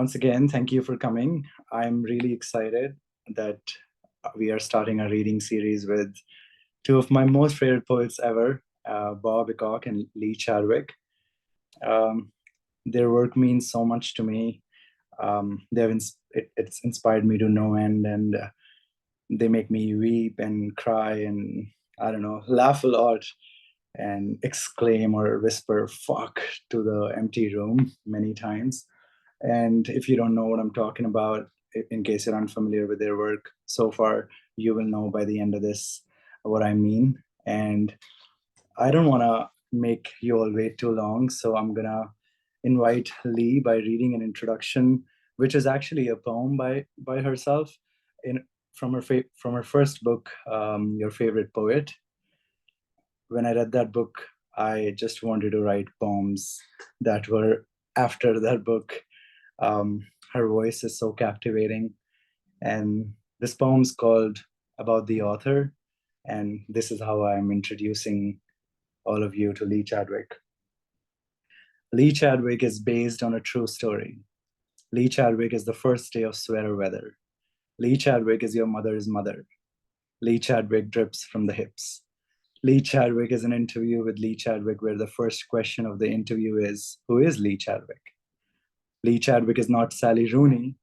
Once again, thank you for coming. I'm really excited that we are starting a reading series with two of my most favorite poets ever, Bob Hicok and Leigh Chadwick. Um, their work means so much to me. It's inspired me to no end, and they make me weep and cry and, I don't know, laugh a lot and exclaim or whisper "fuck" to the empty room many times. And if you don't know what I'm talking about, in case you're unfamiliar with their work so far, you will know by the end of this what I mean. And I don't want to make you all wait too long, so I'm going to invite Leigh by reading an introduction, which is actually a poem by herself in from her first book, Your Favorite Poet. When I read that book, I just wanted to write poems that were after that book. Her voice is so captivating. And this poem's called About the Author. And this is how I'm introducing all of you to Leigh Chadwick. Leigh Chadwick is based on a true story. Leigh Chadwick is the first day of sweater weather. Leigh Chadwick is your mother's mother. Leigh Chadwick drips from the hips. Leigh Chadwick is an interview with Leigh Chadwick where the first question of the interview is, who is Leigh Chadwick? Leigh Chadwick is not Sally Rooney,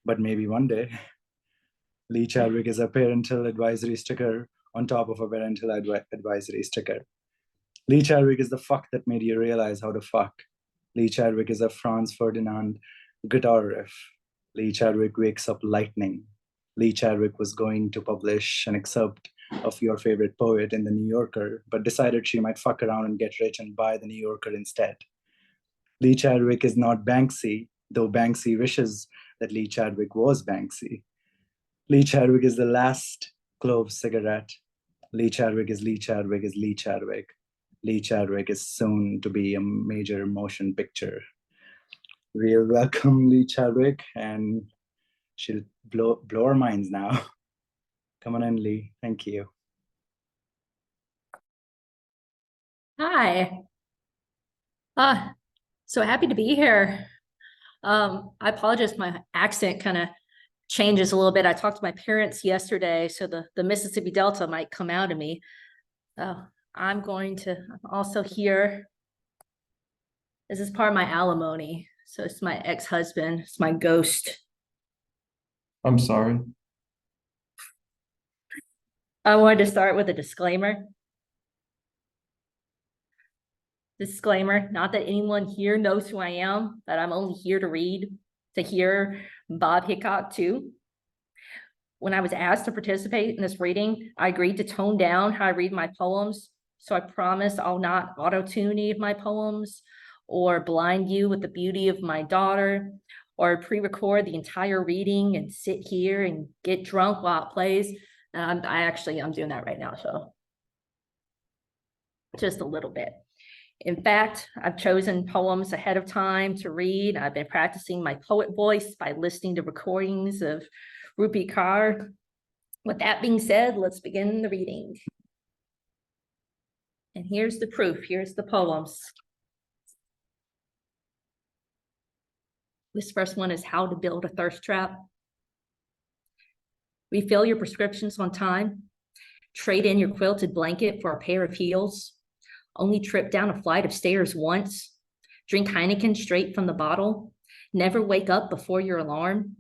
but maybe one day. Leigh Chadwick is a parental advisory sticker on top of a parental advisory sticker. Leigh Chadwick is the fuck that made you realize how to fuck. Leigh Chadwick is a Franz Ferdinand guitar riff. Leigh Chadwick wakes up lightning. Leigh Chadwick was going to publish an excerpt of Your Favorite Poet in the New Yorker, but decided she might fuck around and get rich and buy the New Yorker instead. Leigh Chadwick is not Banksy, though Banksy wishes that Leigh Chadwick was Banksy. Leigh Chadwick is the last clove cigarette. Leigh Chadwick is Leigh Chadwick is Leigh Chadwick. Leigh Chadwick is soon to be a major motion picture. We'll welcome Leigh Chadwick, and she'll blow our minds now. Come on in, Leigh. Thank you. Hi. So happy to be here. I apologize, my accent kind of changes a little bit. I talked to my parents yesterday, so the Mississippi Delta might come out of me. I'm also here. This is part of my alimony. So it's my ex-husband, it's my ghost. I'm sorry. I wanted to start with a disclaimer. Disclaimer, not that anyone here knows who I am, that I'm only here to read, to hear Bob Hicok too. When I was asked to participate in this reading, I agreed to tone down how I read my poems. So I promise I'll not auto-tune any of my poems or blind you with the beauty of my daughter or pre-record the entire reading and sit here and get drunk while it plays. I'm doing that right now, so just a little bit. In fact, I've chosen poems ahead of time to read. I've been practicing my poet voice by listening to recordings of Rupi Kaur. With that being said, let's begin the reading. And here's the proof. Here's the poems. This first one is How to Build a Thirst Trap. Refill your prescriptions on time. Trade in your quilted blanket for a pair of heels. Only trip down a flight of stairs once. Drink Heineken straight from the bottle. Never wake up before your alarm.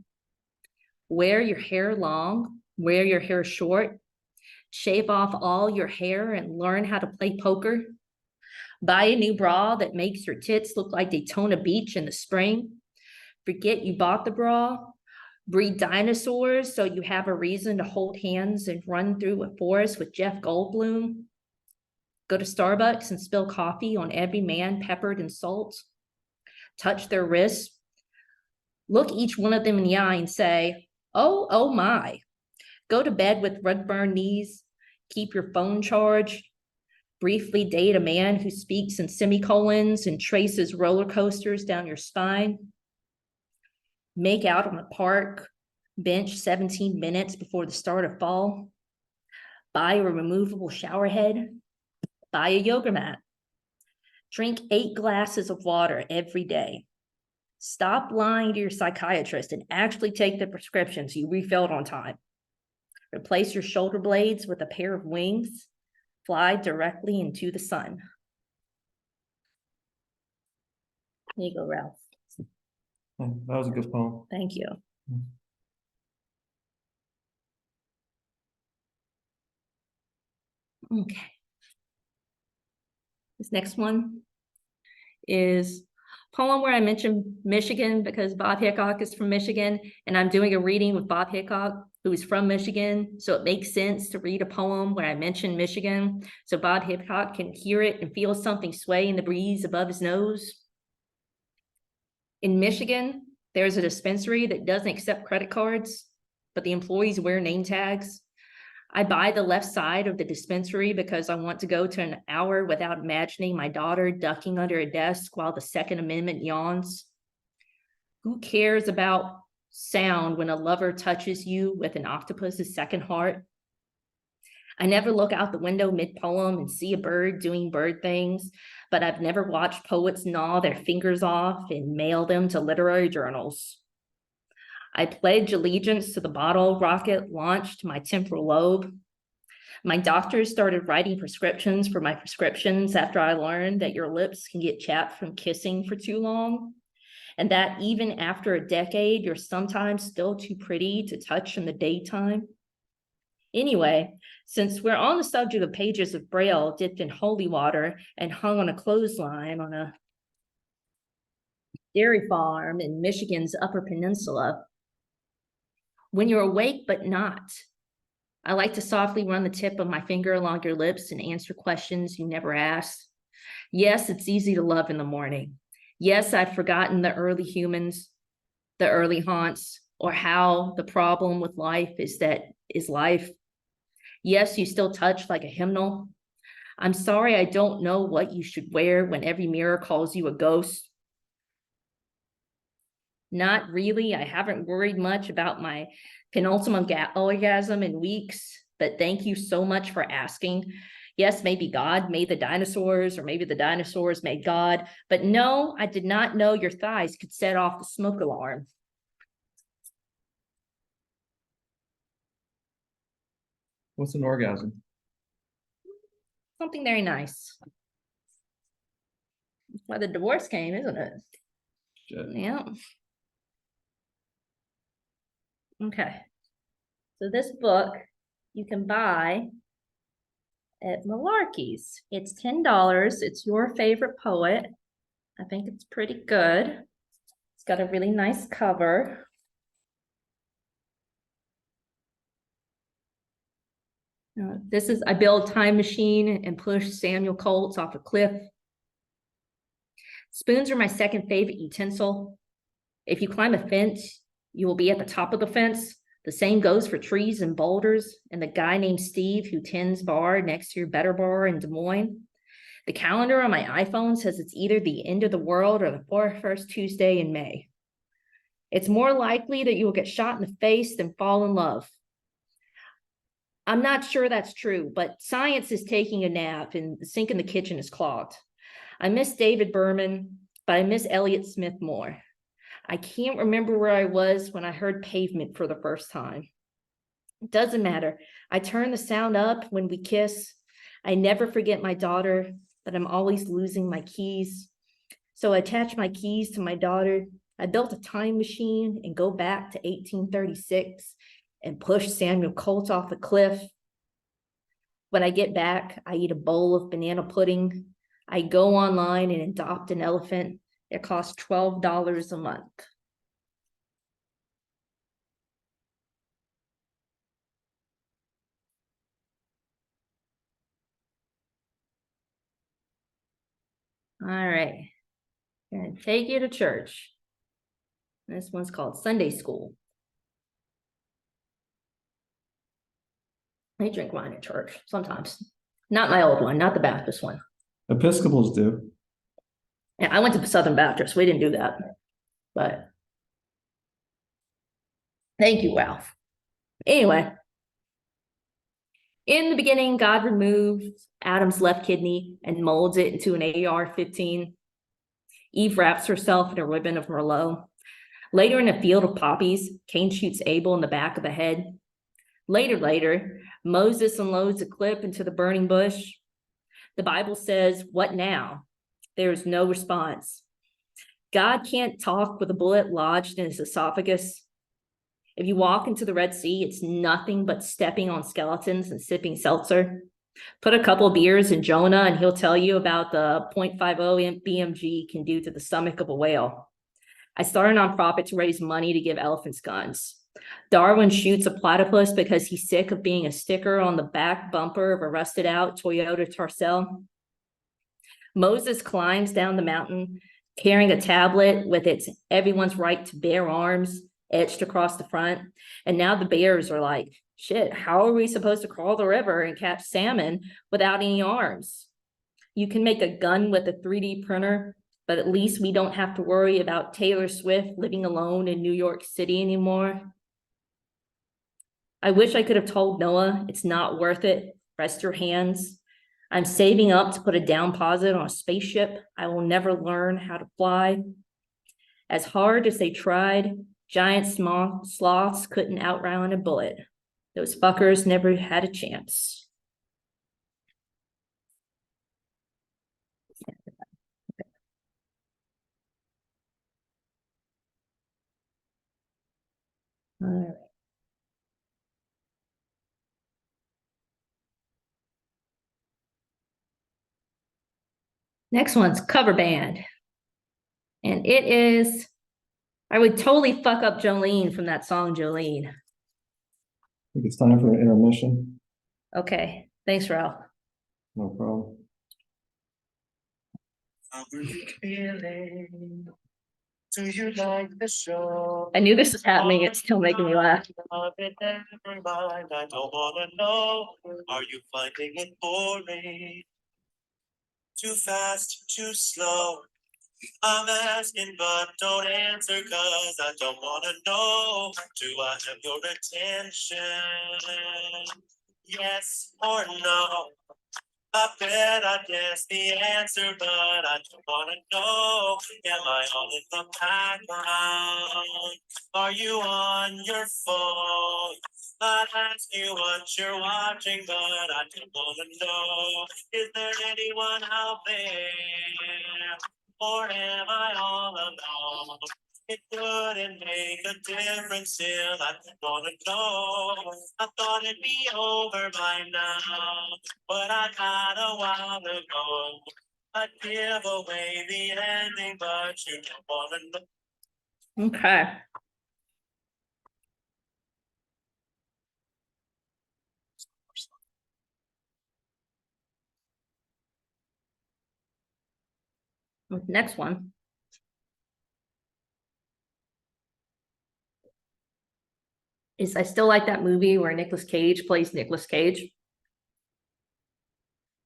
Wear your hair long. Wear your hair short. Shave off all your hair and learn how to play poker. Buy a new bra that makes your tits look like Daytona Beach in the spring. Forget you bought the bra. Breed dinosaurs so you have a reason to hold hands and run through a forest with Jeff Goldblum. Go to Starbucks and spill coffee on every man peppered in salt. Touch their wrists. Look each one of them in the eye and say, oh my. Go to bed with rug-burn knees. Keep your phone charged. Briefly date a man who speaks in semicolons and traces roller coasters down your spine. Make out on a park bench 17 minutes before the start of fall. Buy a removable shower head. Buy a yoga mat. Drink 8 glasses of water every day. Stop lying to your psychiatrist and actually take the prescriptions you refilled on time. Replace your shoulder blades with a pair of wings. Fly directly into the sun. There you go, Ralph. That was a good poem. Thank you. Okay. This next one is a poem where I mentioned Michigan because Bob Hicok is from Michigan, and I'm doing a reading with Bob Hicok, who is from Michigan. So it makes sense to read a poem where I mention Michigan, so Bob Hicok can hear it and feel something sway in the breeze above his nose. In Michigan, there's a dispensary that doesn't accept credit cards, but the employees wear name tags. I buy the left side of the dispensary because I want to go to an hour without imagining my daughter ducking under a desk while the Second Amendment yawns. Who cares about sound when a lover touches you with an octopus's second heart? I never look out the window mid-poem and see a bird doing bird things, but I've never watched poets gnaw their fingers off and mail them to literary journals. I pledge allegiance to the bottle rocket launched my temporal lobe. My doctors started writing prescriptions for my prescriptions after I learned that your lips can get chapped from kissing for too long, and that even after a decade, you're sometimes still too pretty to touch in the daytime. Anyway, since we're on the subject of pages of Braille dipped in holy water and hung on a clothesline on a dairy farm in Michigan's Upper Peninsula, when you're awake but not, I like to softly run the tip of my finger along your lips and answer questions you never asked. Yes, it's easy to love in the morning. Yes, I've forgotten the early humans, the early haunts, or how the problem with life is life. Yes, you still touch like a hymnal. I'm sorry I don't know what you should wear when every mirror calls you a ghost. Not really. I haven't worried much about my penultimate orgasm in weeks, but thank you so much for asking. Yes, maybe God made the dinosaurs, or maybe the dinosaurs made God, but no, I did not know your thighs could set off the smoke alarm. What's an orgasm? Something very nice. That's why the divorce came, isn't it? Shit. Yeah. Okay. So this book you can buy at Malarkey's. It's $10. It's your favorite poet. I think it's pretty good. It's got a really nice cover. This is, I build time machine and push Samuel Colts off a cliff. Spoons are my second favorite utensil. If you climb a fence, you will be at the top of the fence. The same goes for trees and boulders and the guy named Steve who tends bar next to your Better Bar in Des Moines. The calendar on my iPhone says it's either the end of the world or the first Tuesday in May. It's more likely that you will get shot in the face than fall in love. I'm not sure that's true, but science is taking a nap and the sink in the kitchen is clogged. I miss David Berman, but I miss Elliott Smith more. I can't remember where I was when I heard Pavement for the first time. It doesn't matter. I turn the sound up when we kiss. I never forget my daughter, but I'm always losing my keys. So I attach my keys to my daughter. I built a time machine and go back to 1836 and push Samuel Colt off a cliff. When I get back, I eat a bowl of banana pudding. I go online and adopt an elephant. It costs $12 a month. All right, I'm gonna take you to church. This one's called Sunday School. I drink wine at church sometimes. Not my old one, not the Baptist one. Episcopals do. Yeah, I went to Southern Baptist. We didn't do that, but thank you, Ralph. Anyway, in the beginning, God removed Adam's left kidney and molds it into an AR-15. Eve wraps herself in a ribbon of Merlot. Later in a field of poppies, Cain shoots Abel in the back of the head. Later, Moses unloads a clip into the burning bush. The Bible says, "What now?" There is no response. God can't talk with a bullet lodged in his esophagus. If you walk into the Red Sea, it's nothing but stepping on skeletons and sipping seltzer. Put a couple of beers in Jonah and he'll tell you about the 0.50 BMG can do to the stomach of a whale. I started a nonprofit to raise money to give elephants guns. Darwin shoots a platypus because he's sick of being a sticker on the back bumper of a rusted out Toyota Tercel. Moses climbs down the mountain carrying a tablet with its "everyone's right to bear arms" etched across the front. And now the bears are like, shit, how are we supposed to crawl the river and catch salmon without any arms? You can make a gun with a 3D printer, but at least we don't have to worry about Taylor Swift living alone in New York City anymore. I wish I could have told Noah, it's not worth it. Rest your hands. I'm saving up to put a down deposit on a spaceship I will never learn how to fly. As hard as they tried, giant small sloths couldn't outrun a bullet. Those fuckers never had a chance. All right. Next one's cover band. And it is, I would totally fuck up Jolene from that song, Jolene. I think it's time for an intermission. Okay, thanks, Ralph. No problem. Do you like the show? I knew this was happening. It's still making me laugh. I don't wanna know. Are you finding it boring? Too fast, too slow. I'm asking, but don't answer, cause I don't wanna know. Do I have your attention? Yes or no? I bet I guess the answer, but I don't wanna know. Am I all in the background? Are you on your phone? I'd ask you what you're watching, but I don't wanna know. Is there anyone out there? Or am I all alone? It wouldn't make a difference still, I don't wanna know. I thought it'd be over by now, but I got a while to go. I'd give away the ending, but you don't wanna know. Okay. Next one. Is I still like that movie where Nicolas Cage plays Nicolas Cage.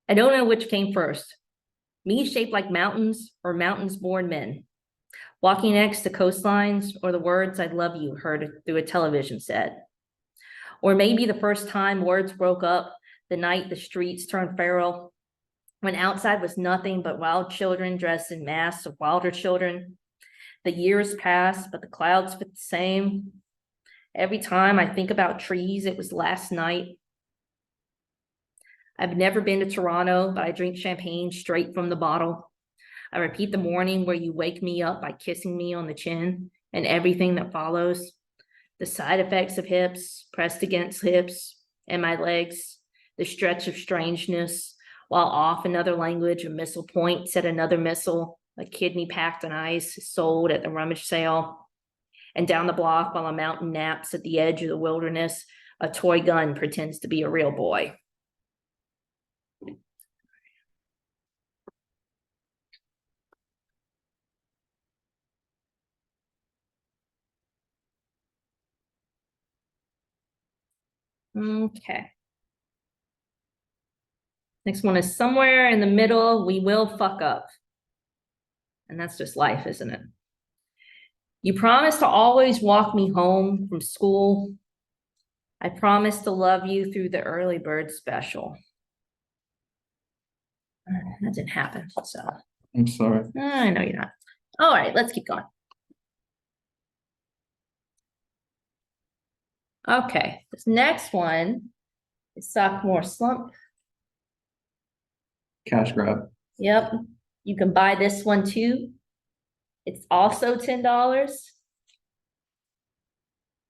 I don't know which came first, me shaped like mountains or mountains born men, walking next to coastlines, or the words "I love you" heard through a television set. Or maybe the first time words broke up, the night the streets turned feral, when outside was nothing but wild children dressed in masks of wilder children. The years passed, but the clouds fit the same. Every time I think about trees, it was last night. I've never been to Toronto, but I drink champagne straight from the bottle. I repeat the morning where you wake me up by kissing me on the chin and everything that follows. The side effects of hips, pressed against hips, and my legs, the stretch of strangeness, while off another language, a missile points at another missile, a kidney packed on ice sold at the rummage sale. And down the block, while a mountain naps at the edge of the wilderness, a toy gun pretends to be a real boy. Okay. Next one is somewhere in the middle, we will fuck up. And that's just life, isn't it? You promise to always walk me home from school. I promise to love you through the early bird special. That didn't happen, so. I'm sorry. I know you're not. All right, let's keep going. Okay, this next one is sophomore slump. Cash grab. Yep, you can buy this one too. It's also $10.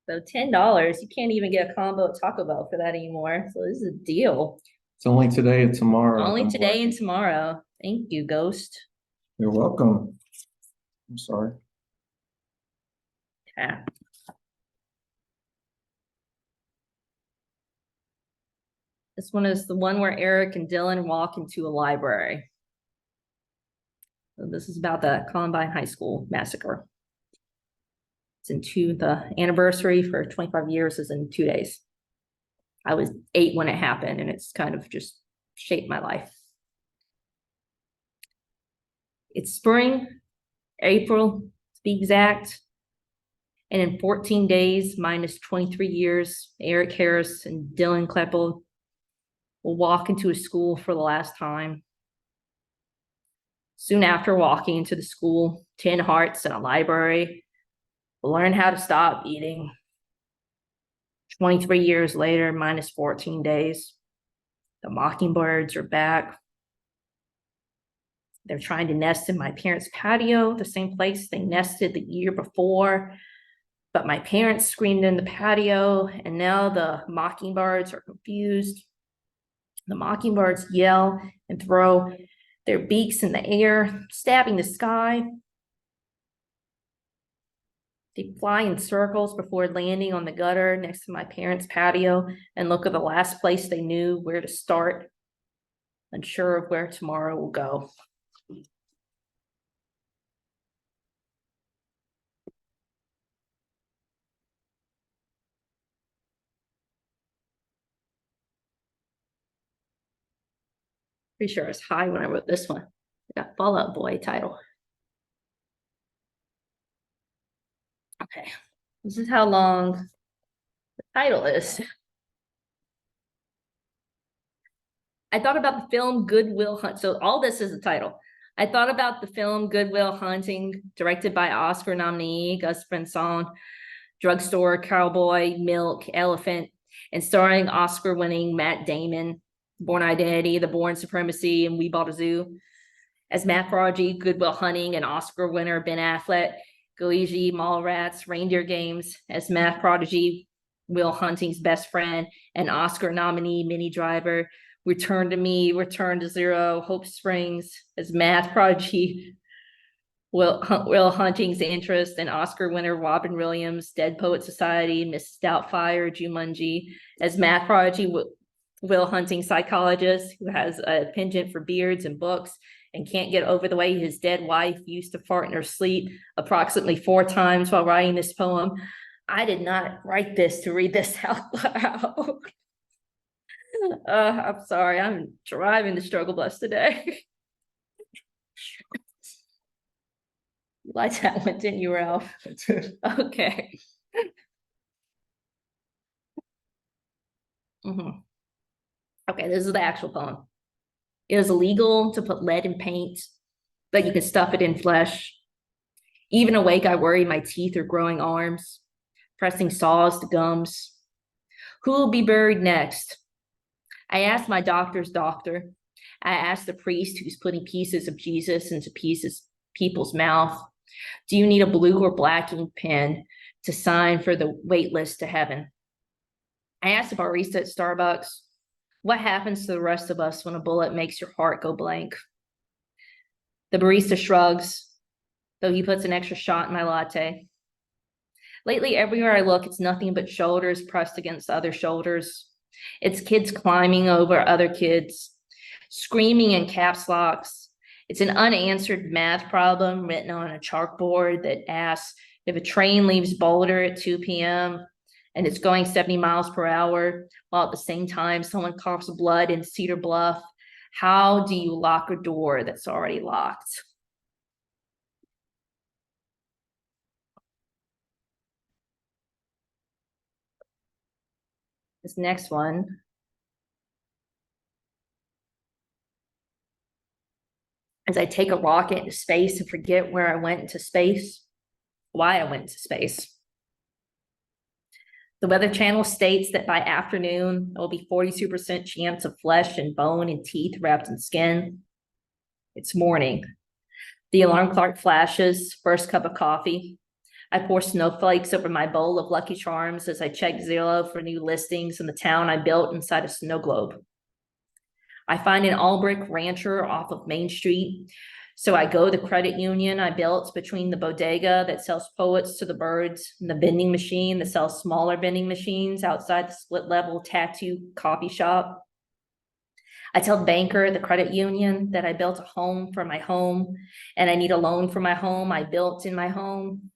So $10, you can't even get a combo at Taco Bell for that anymore. So this is a deal. It's only today and tomorrow. Only today and tomorrow. Thank you, Ghost. You're welcome. I'm sorry. Okay. This one is the one where Eric and Dylan walk into a library. So this is about the Columbine High School massacre. The anniversary for 25 years is in 2 days. I was 8 when it happened, and it's kind of just shaped my life. It's spring, April to be exact. And in 14 days, minus 23 years, Eric Harris and Dylan Kleppel will walk into a school for the last time. Soon after walking into the school, 10 hearts and a library will learn how to stop eating. 23 years later, minus 14 days, the mockingbirds are back. They're trying to nest in my parents' patio, the same place they nested the year before. But my parents screamed in the patio, and now the mockingbirds are confused. The mockingbirds yell and throw their beaks in the air, stabbing the sky. They fly in circles before landing on the gutter next to my parents' patio and look at the last place they knew where to start, unsure of where tomorrow will go. Pretty sure I was high when I wrote this one. I got Fall Out Boy title. Okay, this is how long the title is. I thought about the film Good Will Hunt. So all this is the title. I thought about the film Good Will Hunting, directed by Oscar nominee Gus Van Sant, drugstore cowboy, milk, elephant, and starring Oscar-winning Matt Damon, Born Identity, The Bourne Supremacy, and We Bought a Zoo. As Matt Prodigy, Good Will Hunting, and Oscar winner Ben Affleck, Luigi, Mallrats, Reindeer Games. As Matt Prodigy, Will Hunting's best friend, and Oscar nominee Minnie Driver. Return to Me, Return to Zero, Hope Springs. As Math Prodigy, Will Hunting's interest, and Oscar winner Robin Williams, Dead Poet Society, Mrs. Doubtfire, Jumanji. As Math Prodigy, Will Hunting psychologist who has a penchant for beards and books and can't get over the way his dead wife used to fart in her sleep approximately 4 times while writing this poem. I did not write this to read this out loud. I'm sorry, I'm driving the struggle bus today. You liked that one, didn't you, Ralph? I did. Okay. Okay, this is the actual poem. It is illegal to put lead in paint, but you can stuff it in flesh. Even awake, I worry my teeth are growing arms, pressing saws to gums. Who will be buried next? I asked my doctor's doctor. I asked the priest who's putting pieces of Jesus into people's mouth. Do you need a blue or black ink pen to sign for the wait list to heaven? I asked the barista at Starbucks, what happens to the rest of us when a bullet makes your heart go blank? The barista shrugs, though he puts an extra shot in my latte. Lately, everywhere I look, it's nothing but shoulders pressed against other shoulders. It's kids climbing over other kids, screaming in caps locks. It's an unanswered math problem written on a chalkboard that asks if a train leaves Boulder at 2 p.m. and it's going 70 miles per hour, while at the same time someone coughs blood in Cedar Bluff, how do you lock a door that's already locked? This next one, as I take a rocket into space and forget where I went into space, why I went into space. The Weather Channel states that by afternoon, there will be 42% chance of flesh and bone and teeth wrapped in skin. It's morning. The alarm clock flashes, first cup of coffee. I pour snowflakes over my bowl of Lucky Charms as I check Zillow for new listings in the town I built inside a snow globe. I find an all-brick rancher off of Main Street. So I go to the credit union I built between the bodega that sells poets to the birds and the vending machine that sells smaller vending machines outside the split-level tattoo coffee shop. I tell the banker at the credit union that I built a home for my home and I need a loan for my home I built in my home.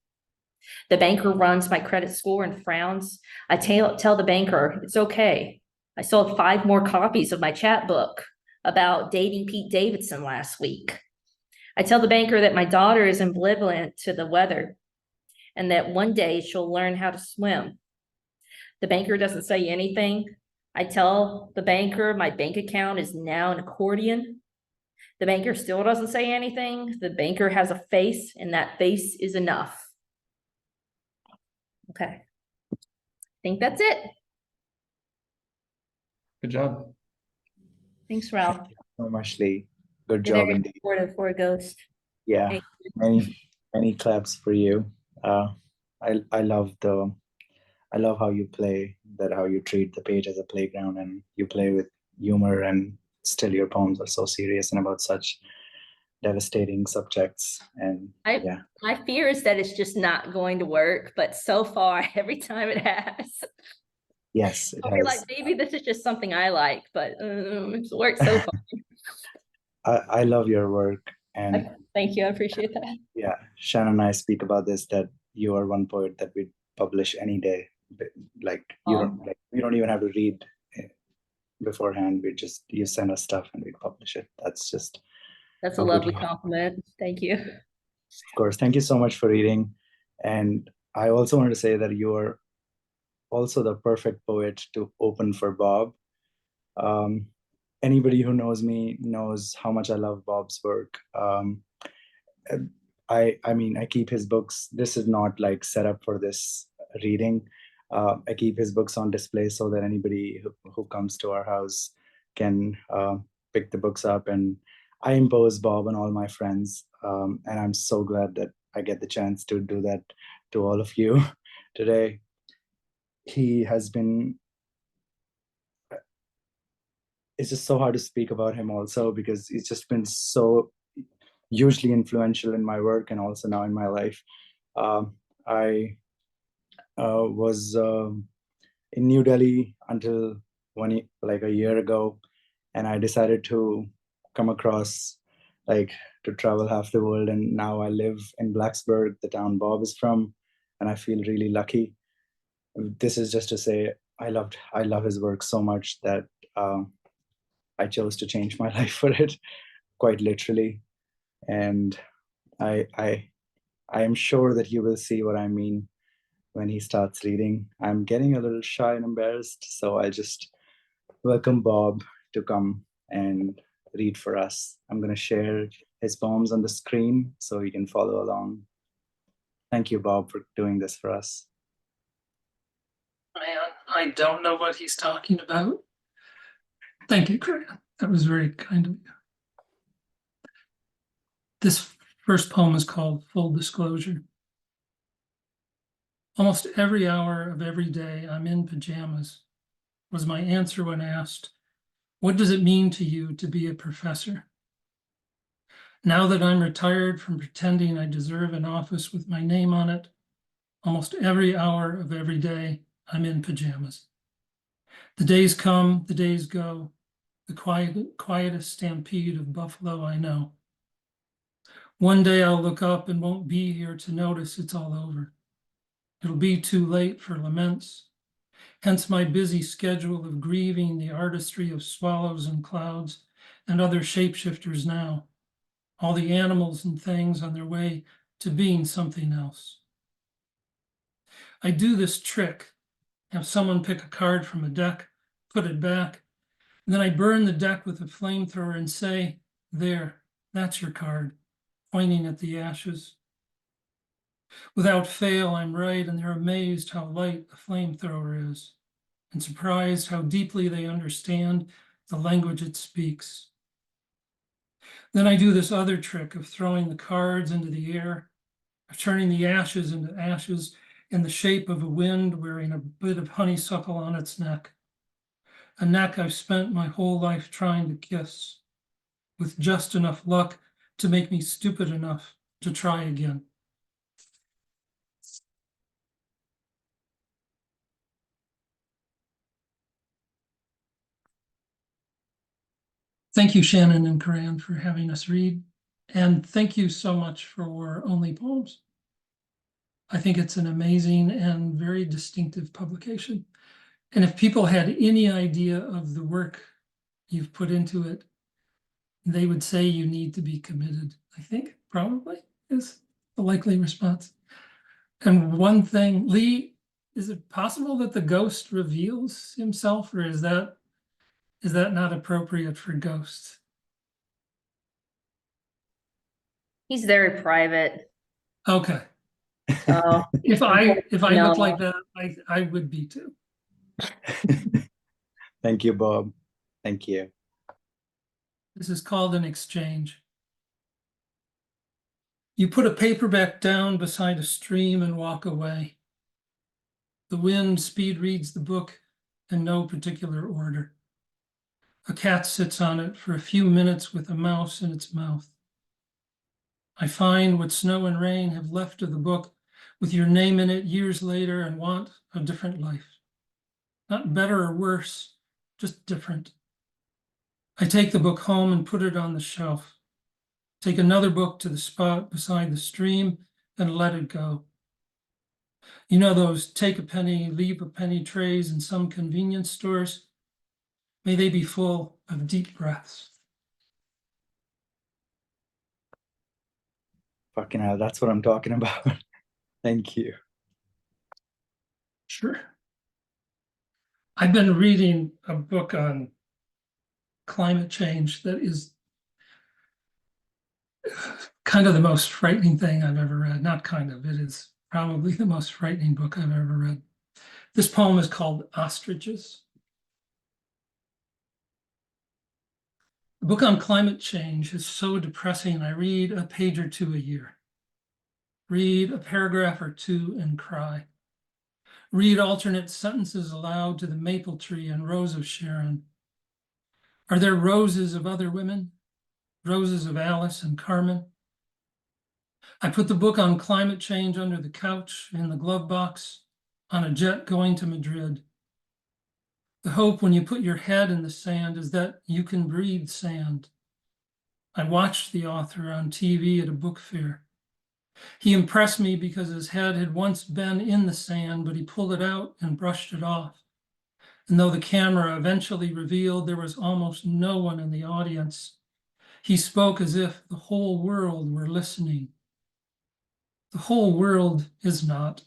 The banker runs my credit score and frowns. I tell the banker, it's okay. I sold 5 more copies of my chat book about dating Pete Davidson last week. I tell the banker that my daughter is ambivalent to the weather and that one day she'll learn how to swim. The banker doesn't say anything. I tell the banker my bank account is now an accordion. The banker still doesn't say anything. The banker has a face and that face is enough. Okay. I think that's it. Good job. Thanks, Ralph. Thank you so much, Leigh. Good You're job very indeed. supportive for a ghost. Yeah, Thank you. many claps for you. I love how you play, that how you treat the page as a playground and you play with humor, and still your poems are so serious and about such devastating subjects. And yeah, My fear is that it's just not going to work, but so far, every time it has. yes, it I feel has. like maybe this is just something I like, but it's worked so far. I love your work, and Thank you, I appreciate that. yeah, Shannon and I speak about this, that you are one poet that we publish any day. Like you don't even have to read beforehand. You send us stuff and we publish it. That's a how good lovely you are. compliment. Thank you. Of course, thank you so much for reading. And I also wanted to say that you are also the perfect poet to open for Bob. Anybody who knows me knows how much I love Bob's work. I mean, I keep his books. This is not like set up for this reading. I keep his books on display so that anybody who comes to our house can pick the books up. And I impose Bob on all my friends. And I'm so glad that I get the chance to do that to all of you today. He has been, it's just so hard to speak about him also, because he's just been so hugely influential in my work and also now in my life. I was in New Delhi until a year ago, and I decided to come across, to travel half the world, and now I live in Blacksburg, the town Bob is from, and I feel really lucky. This is just to say I love his work so much that I chose to change my life for it, quite literally. And I am sure that you will see what I mean when he starts reading. I'm getting a little shy and embarrassed, so I just welcome Bob to come and read for us. I'm going to share his poems on the screen so you can follow along. Thank you, Bob, for doing this for us. Man, I don't know what he's talking about. Thank you, Karan. That was very kind of you. This first poem is called Full Disclosure. Almost every hour of every day I'm in pajamas was my answer when asked, what does it mean to you to be a professor? Now that I'm retired from pretending I deserve an office with my name on it, almost every hour of every day I'm in pajamas. The days come, the days go, the quietest stampede of buffalo I know. One day I'll look up and won't be here to notice it's all over. It'll be too late for laments, hence my busy schedule of grieving the artistry of swallows and clouds and other shapeshifters now, all the animals and things on their way to being something else. I do this trick, have someone pick a card from a deck, put it back, and then I burn the deck with a flamethrower and say, there, That's your card, pointing at the ashes. Without fail, I'm right, and they're amazed how light a flamethrower is, and surprised how deeply they understand the language it speaks. Then I do this other trick of throwing the cards into the air, of turning the ashes into ashes in the shape of a wind wearing a bit of honeysuckle on its neck. A neck I've spent my whole life trying to kiss, with just enough luck to make me stupid enough to try again. Thank you, Shannan and Karan, for having us read. And thank you so much for Only Poems. I think it's an amazing and very distinctive publication. And if people had any idea of the work you've put into it, they would say you need to be committed, I think, probably is the likely response. And one thing, Leigh, is it possible that the ghost reveals himself, or is that not appropriate for ghosts? He's very private. Okay. So If I No. look like that, I would be too. Thank you, Bob. Thank you. This is called an exchange. You put a paperback down beside a stream and walk away. The wind speed reads the book in no particular order. A cat sits on it for a few minutes with a mouse in its mouth. I find what snow and rain have left of the book with your name in it years later and want a different life. Not better or worse, just different. I take the book home and put it on the shelf. Take another book to the spot beside the stream and let it go. You know those take a penny, leave a penny trays in some convenience stores? May they be full of deep breaths. Fucking hell, that's what I'm talking about. Thank you. Sure. I've been reading a book on climate change that is kind of the most frightening thing I've ever read. Not kind of, it is probably the most frightening book I've ever read. This poem is called Ostriches. The book on climate change is so depressing, I read a page or two a year. Read a paragraph or two and cry. Read alternate sentences aloud to the maple tree and rose of Sharon. Are there roses of other women? Roses of Alice and Carmen? I put the book on climate change under the couch in the glove box on a jet going to Madrid. The hope when you put your head in the sand is that you can breathe sand. I watched the author on TV at a book fair. He impressed me because his head had once been in the sand, but he pulled it out and brushed it off. And though the camera eventually revealed there was almost no one in the audience, he spoke as if the whole world were listening. The whole world is not.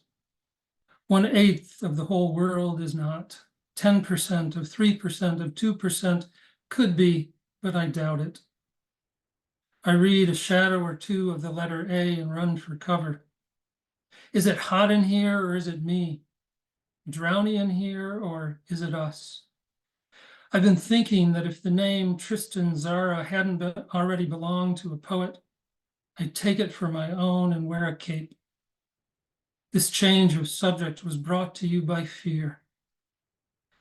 1/8 of the whole world is not. 10% of 3% of 2% could be, but I doubt it. I read a shadow or two of the letter A and run for cover. Is it hot in here or is it me? Drowny in here or is it us? I've been thinking that if the name Tristan Tzara hadn't already belonged to a poet, I'd take it for my own and wear a cape. This change of subject was brought to you by fear.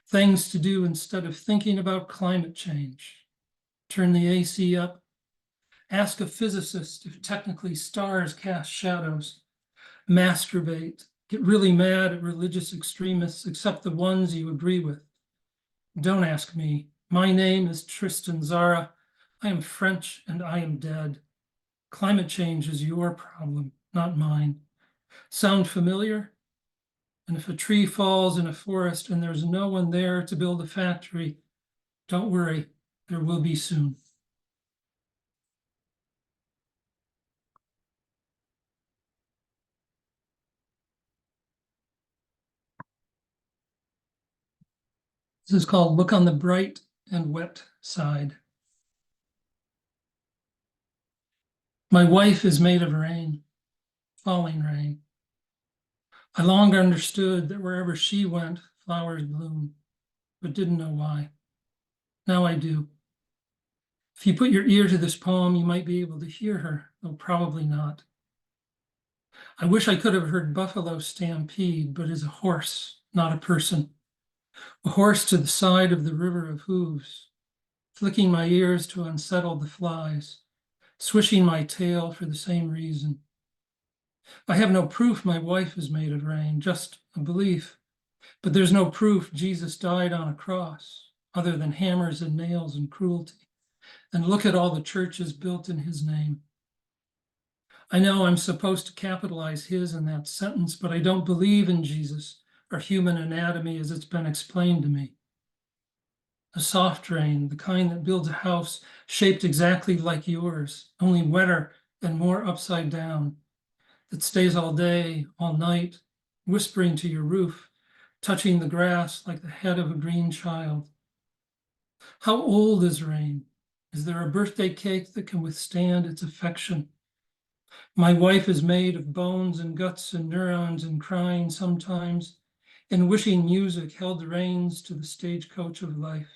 Things to do instead of thinking about climate change. Turn the AC up. Ask a physicist if technically stars cast shadows. Masturbate. Get really mad at religious extremists, except the ones you agree with. Don't ask me. My name is Tristan Tzara. I am French and I am dead. Climate change is your problem, not mine. Sound familiar? And if a tree falls in a forest and there's no one there to build a factory, don't worry, there will be soon. This is called Look on the Bright and Wet Side. My wife is made of rain, falling rain. I long understood that wherever she went, flowers bloom, but didn't know why. Now I do. If you put your ear to this poem, you might be able to hear her, though probably not. I wish I could have heard buffalo stampede, but is a horse, not a person. A horse to the side of the river of hooves, flicking my ears to unsettle the flies, swishing my tail for the same reason. I have no proof my wife is made of rain, just a belief. But there's no proof Jesus died on a cross, other than hammers and nails and cruelty. And look at all the churches built in his name. I know I'm supposed to capitalize his in that sentence, but I don't believe in Jesus or human anatomy as it's been explained to me. A soft rain, the kind that builds a house shaped exactly like yours, only wetter and more upside down, that stays all day, all night, whispering to your roof, touching the grass like the head of a green child. How old is rain? Is there a birthday cake that can withstand its affection? My wife is made of bones and guts and neurons and crying sometimes, and wishing music held the reins to the stagecoach of life.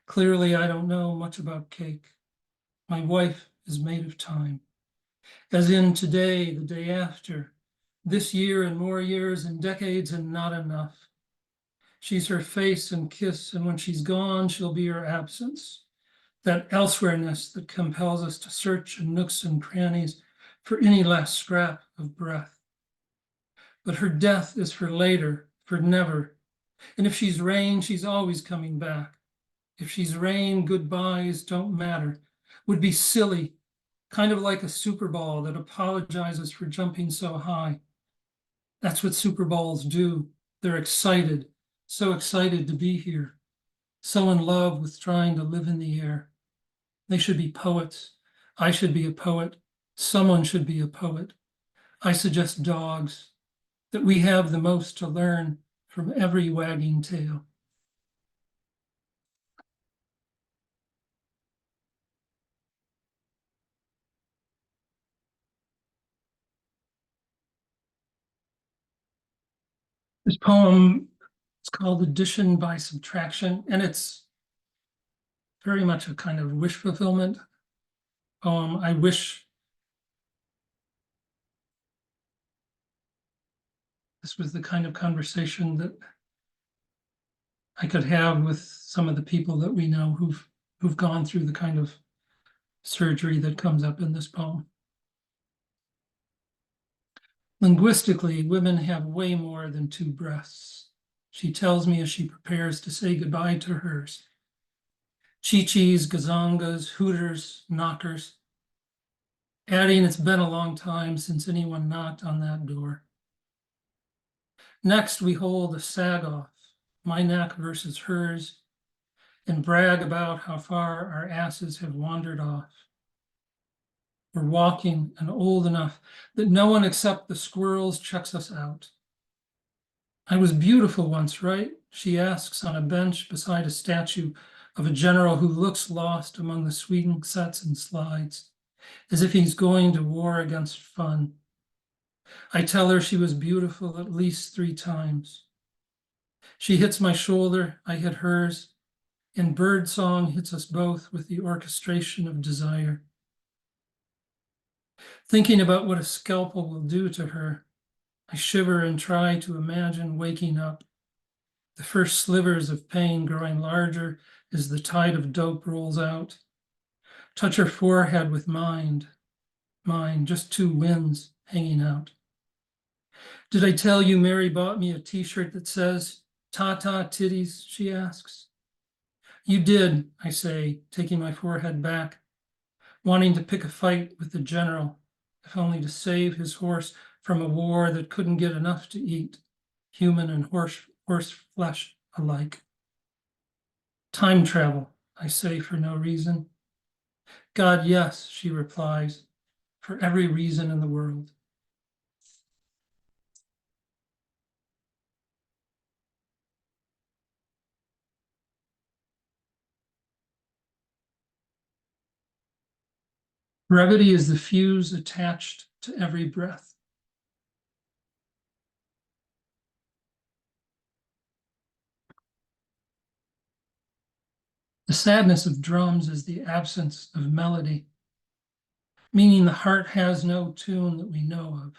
Clearly, I don't know much about cake. My wife is made of time. As in today, the day after, this year and more years and decades and not enough. She's her face and kiss, and when she's gone, she'll be her absence, that elsewhereness that compels us to search in nooks and crannies for any last scrap of breath. But her death is for later, for never. And if she's rain, she's always coming back. If she's rain, goodbyes don't matter, would be silly, kind of like a Super Bowl that apologizes for jumping so high. That's what Super Bowls do. They're excited, so excited to be here, so in love with trying to live in the air. They should be poets. I should be a poet. Someone should be a poet. I suggest dogs, that we have the most to learn from every wagging tail. This poem is called Addition by Subtraction, and it's very much a kind of wish fulfillment poem. I wish this was the kind of conversation that I could have with some of the people that we know who've gone through the kind of surgery that comes up in this poem. Linguistically, women have way more than two breaths. She tells me as she prepares to say goodbye to hers. Chi-chis, gazongas, hooters, knockers, adding it's been a long time since anyone knocked on that door. Next, we hold a sag-off, my neck versus hers, and brag about how far our asses have wandered off. We're walking and old enough that no one except the squirrels checks us out. I was beautiful once, right? She asks on a bench beside a statue of a general who looks lost among the swing sets and slides, as if he's going to war against fun. I tell her she was beautiful at least 3 times. She hits my shoulder, I hit hers, and bird song hits us both with the orchestration of desire. Thinking about what a scalpel will do to her, I shiver and try to imagine waking up, the first slivers of pain growing larger as the tide of dope rolls out. Touch her forehead with mine, just 2 winds hanging out. Did I tell you Mary bought me a t-shirt that says, "Ta-ta titties," she asks. You did, I say, taking my forehead back, wanting to pick a fight with the general, if only to save his horse from a war that couldn't get enough to eat, human and horse flesh alike. Time travel, I say for no reason. God, yes, she replies, for every reason in the world. Brevity is the fuse attached to every breath. The sadness of drums is the absence of melody, meaning the heart has no tune that we know of,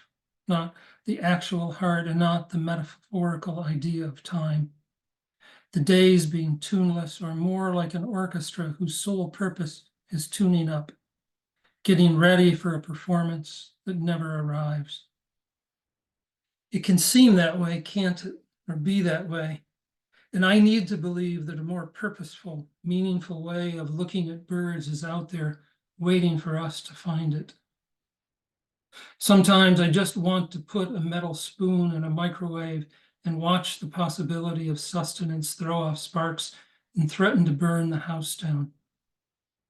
not the actual heart and not the metaphorical idea of time. The days being tuneless or more like an orchestra whose sole purpose is tuning up, getting ready for a performance that never arrives. It can seem that way, can't it, or be that way? And I need to believe that a more purposeful, meaningful way of looking at birds is out there waiting for us to find it. Sometimes I just want to put a metal spoon in a microwave and watch the possibility of sustenance throw off sparks and threaten to burn the house down.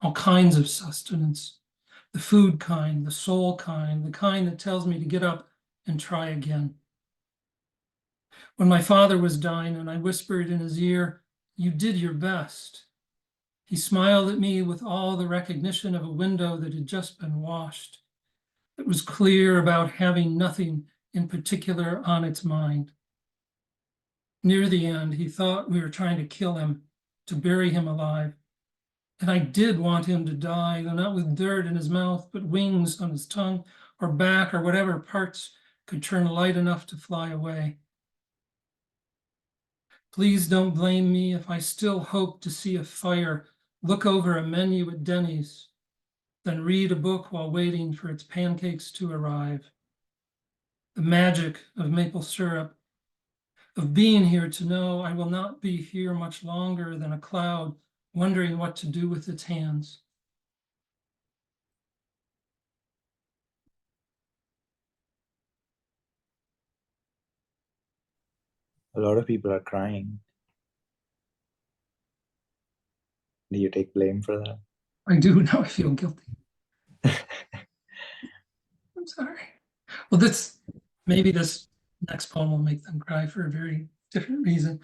All kinds of sustenance, the food kind, the soul kind, the kind that tells me to get up and try again. When my father was dying and I whispered in his ear, "You did your best," he smiled at me with all the recognition of a window that had just been washed. It was clear about having nothing in particular on its mind. Near the end, he thought we were trying to kill him, to bury him alive. And I did want him to die, though not with dirt in his mouth, but wings on his tongue or back or whatever parts could turn light enough to fly away. Please don't blame me if I still hope to see a fire, look over a menu at Denny's, then read a book while waiting for its pancakes to arrive. The magic of maple syrup, of being here to know I will not be here much longer than a cloud, wondering what to do with its hands. A lot of people are crying. Do you take blame for that? I do now, I feel guilty. I'm sorry. Well, maybe this next poem will make them cry for a very different reason.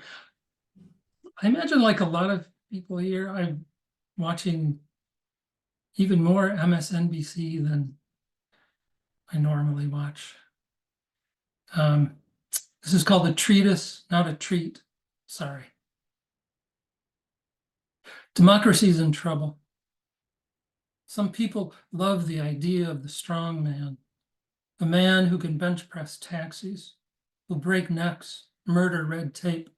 I imagine, like a lot of people here, I'm watching even more MSNBC than I normally watch. This is called a treatise, not a treat. Sorry. Democracy is in trouble. Some people love the idea of the strong man, the man who can bench press taxis, who'll break necks, murder red tape,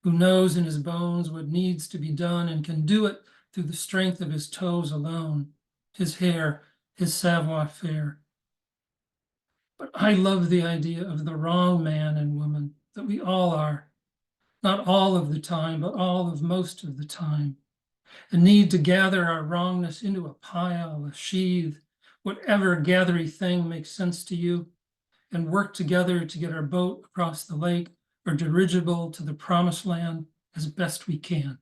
who knows in his bones what needs to be done and can do it through the strength of his toes alone, his hair, his savoir-faire. But I love the idea of the wrong man and woman, that we all are, not all of the time, but all of most of the time, and need to gather our wrongness into a pile, a sheath, whatever gathery thing makes sense to you, and work together to get our boat across the lake or dirigible to the promised land as best we can.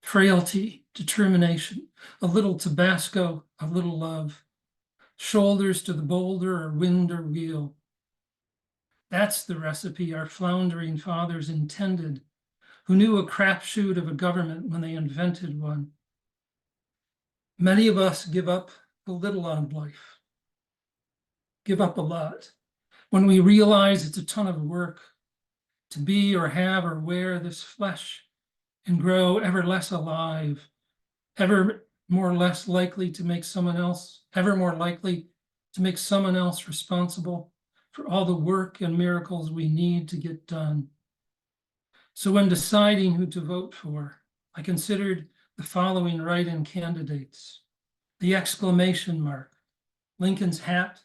Frailty, determination, a little Tabasco, a little love, shoulders to the boulder or wind or wheel. That's the recipe our floundering fathers intended, who knew a crapshoot of a government when they invented one. Many of us give up a little on life, give up a lot, when we realize it's a ton of work to be or have or wear this flesh and grow ever less alive, ever more less likely to make someone else, ever more likely to make someone else responsible for all the work and miracles we need to get done. So when deciding who to vote for, I considered the following write-in candidates: the exclamation mark, Lincoln's hat,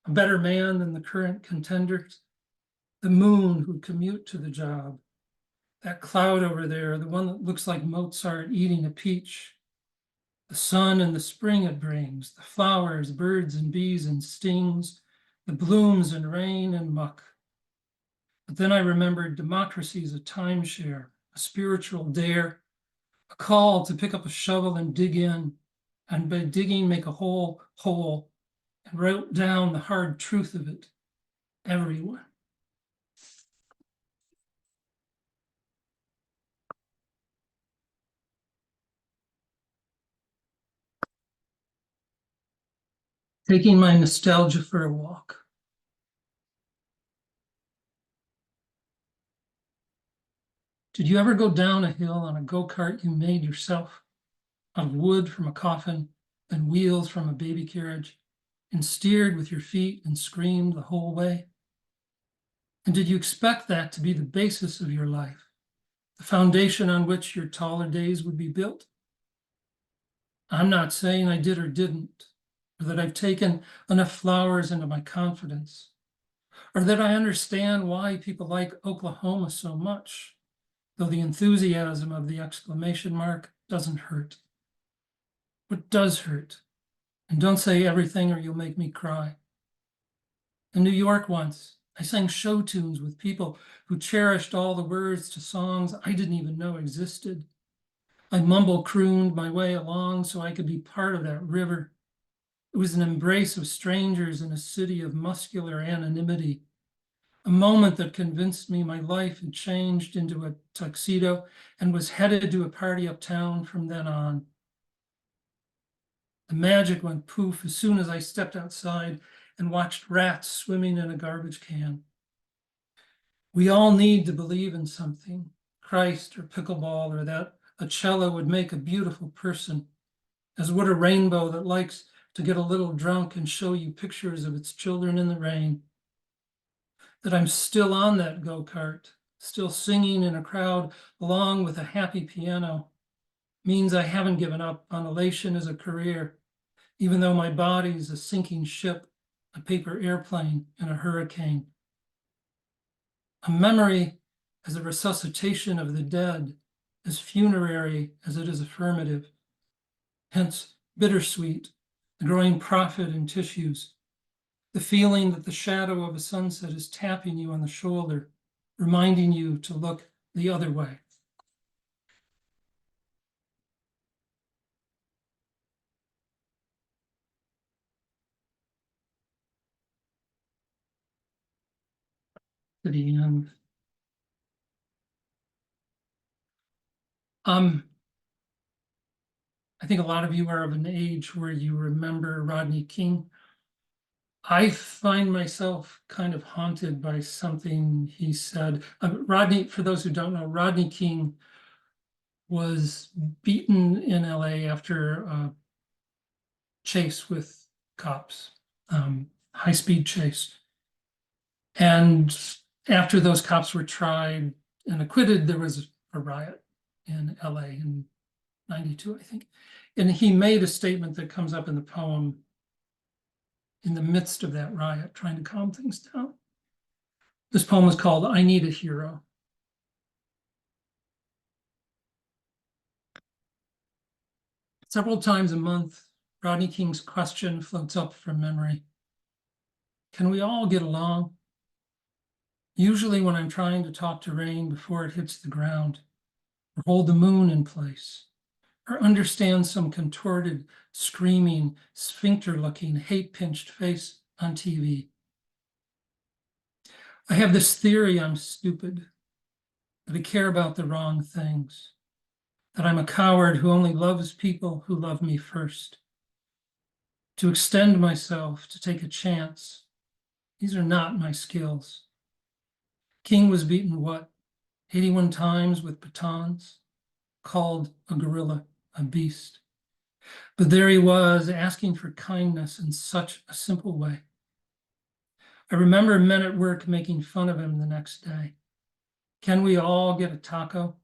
a better man than the current contenders, the moon who'd commute to the job, that cloud over there, the one that looks like Mozart eating a peach, the sun and the spring it brings, the flowers, birds and bees and stings, the blooms and rain and muck. But then I remembered democracy is a timeshare, a spiritual dare, a call to pick up a shovel and dig in, and by digging make a hole, and wrote down the hard truth of it, everyone. Taking my nostalgia for a walk. Did you ever go down a hill on a go-kart you made yourself, out of wood from a coffin and wheels from a baby carriage, and steered with your feet and screamed the whole way? And did you expect that to be the basis of your life, the foundation on which your taller days would be built? I'm not saying I did or didn't, or that I've taken enough flowers into my confidence, or that I understand why people like Oklahoma so much, though the enthusiasm of the exclamation mark doesn't hurt. What does hurt? And don't say everything or you'll make me cry. In New York once, I sang show tunes with people who cherished all the words to songs I didn't even know existed. I mumble crooned my way along so I could be part of that river. It was an embrace of strangers in a city of muscular anonymity, a moment that convinced me my life had changed into a tuxedo and was headed to a party uptown from then on. The magic went poof as soon as I stepped outside and watched rats swimming in a garbage can. We all need to believe in something, Christ or pickleball, or that a cello would make a beautiful person, as would a rainbow that likes to get a little drunk and show you pictures of its children in the rain. That I'm still on that go-kart, still singing in a crowd along with a happy piano, means I haven't given up on elation as a career, even though my body's a sinking ship, a paper airplane in a hurricane. A memory as a resuscitation of the dead, as funerary as it is affirmative. Hence, bittersweet, the growing profit in tissues, the feeling that the shadow of a sunset is tapping you on the shoulder, reminding you to look the other way. To the end. I think a lot of you are of an age where you remember Rodney King. I find myself kind of haunted by something he said. Rodney, for those who don't know, Rodney King was beaten in LA after a chase with cops, high-speed chase. And after those cops were tried and acquitted, there was a riot in LA in 92, I think. And he made a statement that comes up in the poem in the midst of that riot, trying to calm things down. This poem is called I Need a Hero. Several times a month, Rodney King's question floats up from memory. Can we all get along? Usually when I'm trying to talk to rain before it hits the ground, or hold the moon in place, or understand some contorted, screaming, sphincter-looking, hate-pinched face on TV. I have this theory I'm stupid, that I care about the wrong things, that I'm a coward who only loves people who love me first. To extend myself, to take a chance, these are not my skills. King was beaten, what, 81 times with batons, called a gorilla, a beast. But there he was, asking for kindness in such a simple way. I remember men at work making fun of him the next day. Can we all get a taco?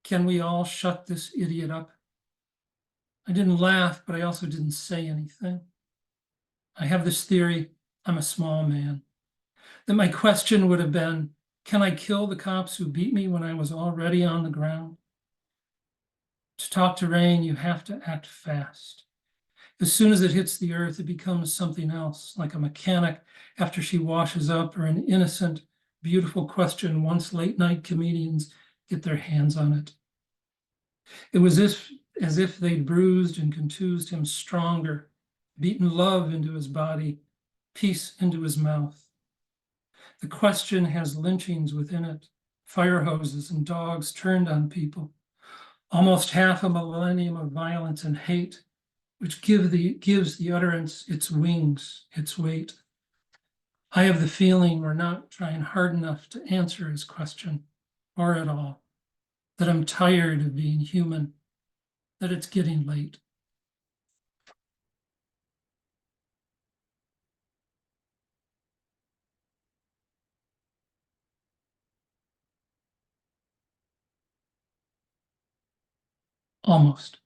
Can we all shut this idiot up? I didn't laugh, but I also didn't say anything. I have this theory, I'm a small man, that my question would have been, can I kill the cops who beat me when I was already on the ground? To talk to rain, you have to act fast. As soon as it hits the earth, it becomes something else, like a mechanic after she washes up, or an innocent, beautiful question once late-night comedians get their hands on it. It was as if they'd bruised and contused him stronger, beaten love into his body, peace into his mouth. The question has lynchings within it, fire hoses and dogs turned on people, almost half a millennium of violence and hate, which gives the utterance its wings, its weight. I have the feeling we're not trying hard enough to answer his question, or at all, that I'm tired of being human, that it's getting late. Almost.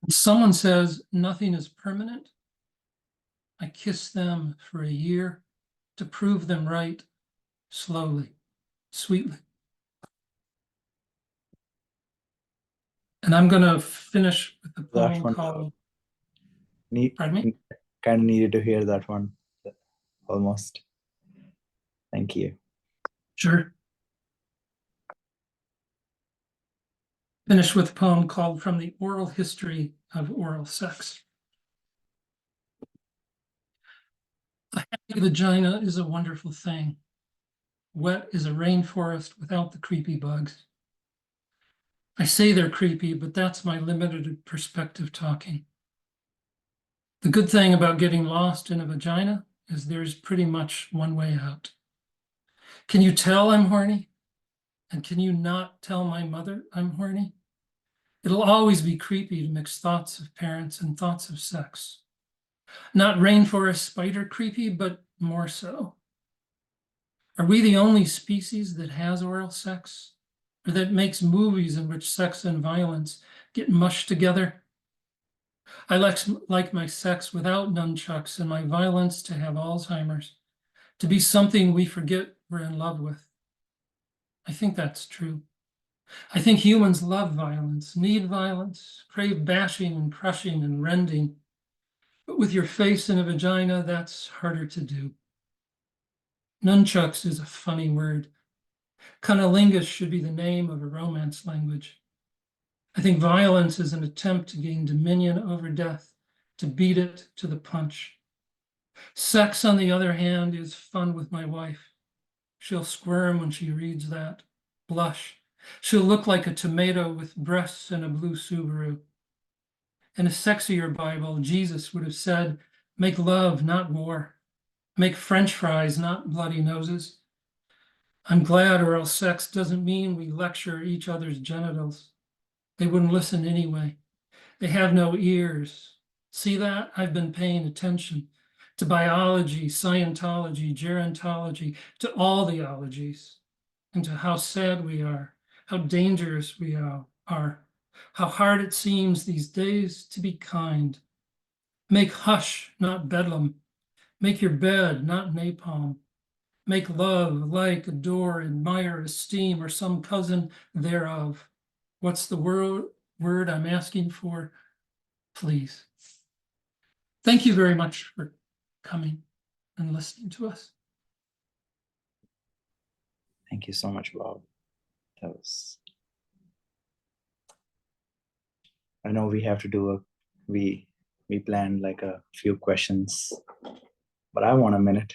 When someone says nothing is permanent, I kiss them for a year to prove them right, slowly, sweetly. And I'm going to finish with the That poem one called, need pardon me? kind of needed to hear that one almost. Thank you. Sure. Finish with a poem called From the Oral History of Oral Sex. A happy vagina is a wonderful thing. Wet is a rainforest without the creepy bugs. I say they're creepy, but that's my limited perspective talking. The good thing about getting lost in a vagina is there's pretty much one way out. Can you tell I'm horny? And can you not tell my mother I'm horny? It'll always be creepy to mix thoughts of parents and thoughts of sex. Not rainforest spider creepy, but more so. Are we the only species that has oral sex? Or that makes movies in which sex and violence get mushed together? I like my sex without nunchucks and my violence to have Alzheimer's, to be something we forget we're in love with. I think that's true. I think humans love violence, need violence, crave bashing and crushing and rending. But with your face in a vagina, that's harder to do. Nunchucks is a funny word. Cunnilingus should be the name of a Romance language. I think violence is an attempt to gain dominion over death, to beat it to the punch. Sex, on the other hand, is fun with my wife. She'll squirm when she reads that, blush. She'll look like a tomato with breasts and a blue Subaru. In a sexier Bible, Jesus would have said, make love, not war. Make French fries, not bloody noses. I'm glad oral sex doesn't mean we lecture each other's genitals. They wouldn't listen anyway. They have no ears. See that? I've been paying attention to biology, Scientology, gerontology, to all the ologies, and to how sad we are, how dangerous we are, how hard it seems these days to be kind. Make hush, not bedlam. Make your bed, not napalm. Make love, like, adore, admire, esteem, or some cousin thereof. What's the word I'm asking for? Please. Thank you very much for coming and listening to us. Thank you so much, Bob. That was. I know we have to do we planned like a few questions, but I want a minute.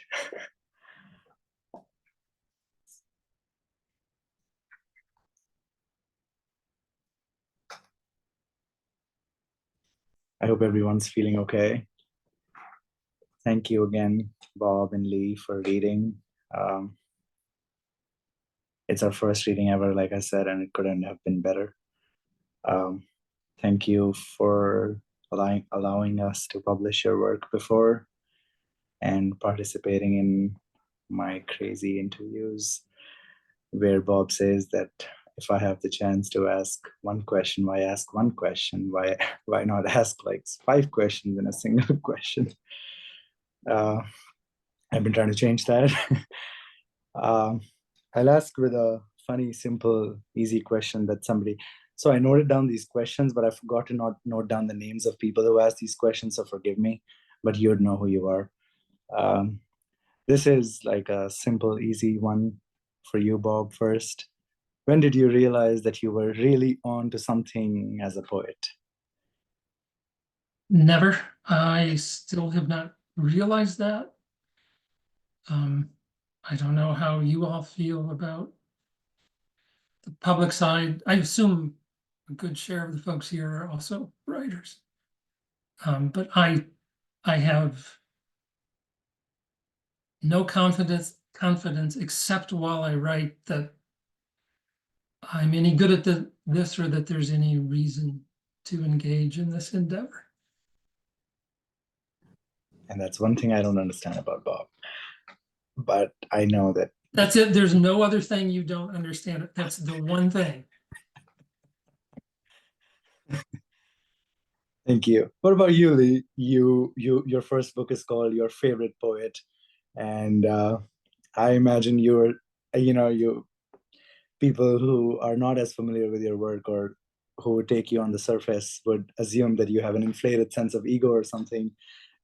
I hope everyone's feeling okay. Thank you again, Bob and Leigh, for reading. It's our first reading ever, like I said, and it couldn't have been better. Thank you for allowing us to publish your work before and participating in my crazy interviews where Bob says that if I have the chance to ask one question, why ask one question? Why not ask like 5 questions in a single question? I've been trying to change that. I'll ask with a funny, simple, easy question that somebody. So I noted down these questions, but I forgot to not note down the names of people who asked these questions. So forgive me, but you'd know who you are. This is like a simple, easy one for you, Bob. First, when did you realize that you were really on to something as a poet? Never. I still have not realized that. I don't know how you all feel about the public side, I assume a good share of the folks here are also writers. But I have no confidence except while I write that I'm any good at this or that there's any reason to engage in this endeavor. And that's one thing I don't understand about Bob. But I know that. That's it. There's no other thing you don't understand. That's the one thing. Thank you. What about you, Leigh? Your first book is called Your Favorite Poet, and I imagine you people who are not as familiar with your work or who would take you on the surface would assume that you have an inflated sense of ego or something.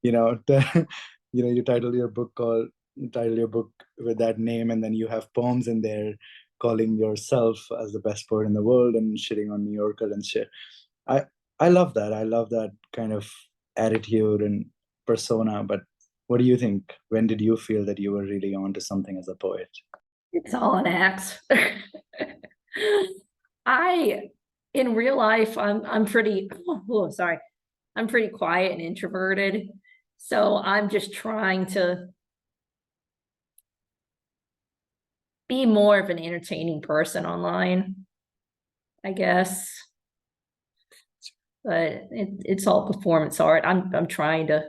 You title your book with that name, and then you have poems in there calling yourself as the best poet in the world and shitting on New Yorker and shit. I love that. I love that kind of attitude and persona. But what do you think? When did you feel that you were really onto something as a poet? It's all an act. In real life, I'm pretty, I'm pretty quiet and introverted. So I'm just trying to be more of an entertaining person online, I guess. But it's all performance art. I'm trying to